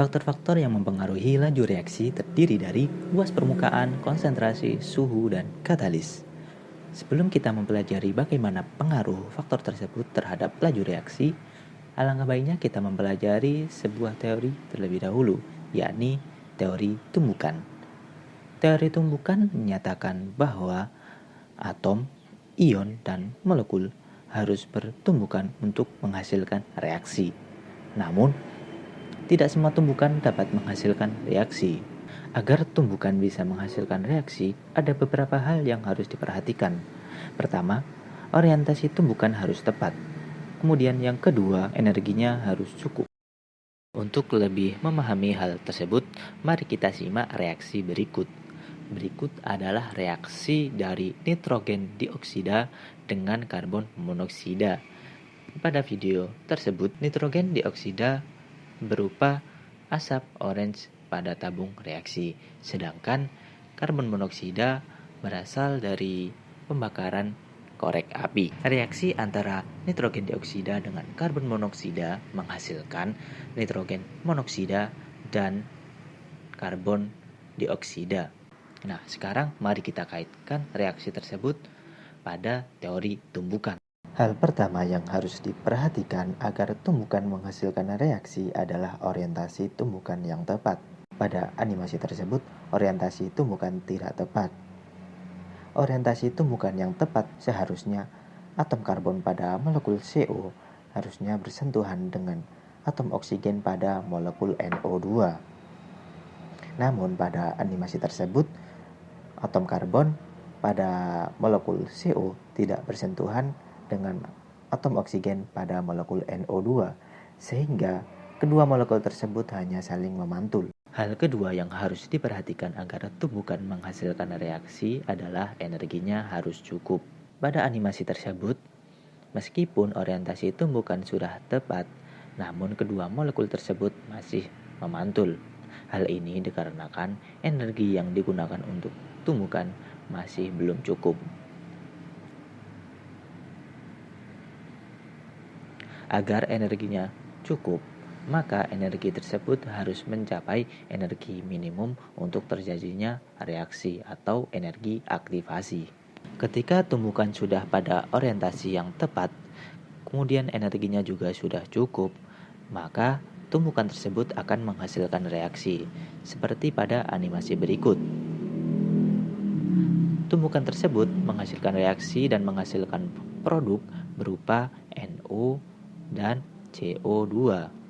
Faktor-faktor yang mempengaruhi laju reaksi terdiri dari luas permukaan, konsentrasi, suhu, dan katalis. Sebelum kita mempelajari bagaimana pengaruh faktor tersebut terhadap laju reaksi, alangkah baiknya kita mempelajari sebuah teori terlebih dahulu, yakni teori tumbukan. Teori tumbukan menyatakan bahwa atom, ion, dan molekul harus bertumbukan untuk menghasilkan reaksi. Namun, tidak semua tumbukan dapat menghasilkan reaksi. Agar tumbukan bisa menghasilkan reaksi, ada beberapa hal yang harus diperhatikan. Pertama, orientasi tumbukan harus tepat. Kemudian yang kedua, energinya harus cukup. Untuk lebih memahami hal tersebut, mari kita simak reaksi berikut. Berikut adalah reaksi dari nitrogen dioksida dengan karbon monoksida. Pada video tersebut, nitrogen dioksida berupa asap orange pada tabung reaksi, sedangkan karbon monoksida berasal dari pembakaran korek api. Reaksi antara nitrogen dioksida dengan karbon monoksida menghasilkan nitrogen monoksida dan karbon dioksida. Nah, sekarang mari kita kaitkan reaksi tersebut pada teori tumbukan. Hal pertama yang harus diperhatikan agar tumbukan menghasilkan reaksi adalah orientasi tumbukan yang tepat. Pada animasi tersebut, orientasi tumbukan tidak tepat. Orientasi tumbukan yang tepat seharusnya atom karbon pada molekul CO harusnya bersentuhan dengan atom oksigen pada molekul NO2. Namun pada animasi tersebut, atom karbon pada molekul CO tidak bersentuhan dengan atom oksigen pada molekul NO2, sehingga kedua molekul tersebut hanya saling memantul. Hal kedua yang harus diperhatikan agar tumbukan menghasilkan reaksi adalah energinya harus cukup. Pada animasi tersebut, meskipun orientasi tumbukan sudah tepat, namun kedua molekul tersebut masih memantul. Hal ini dikarenakan energi yang digunakan untuk tumbukan masih belum cukup. Agar energinya cukup, maka energi tersebut harus mencapai energi minimum untuk terjadinya reaksi atau energi aktivasi. Ketika tumbukan sudah pada orientasi yang tepat, kemudian energinya juga sudah cukup, maka tumbukan tersebut akan menghasilkan reaksi, seperti pada animasi berikut. Tumbukan tersebut menghasilkan reaksi dan menghasilkan produk berupa NO dan CO2.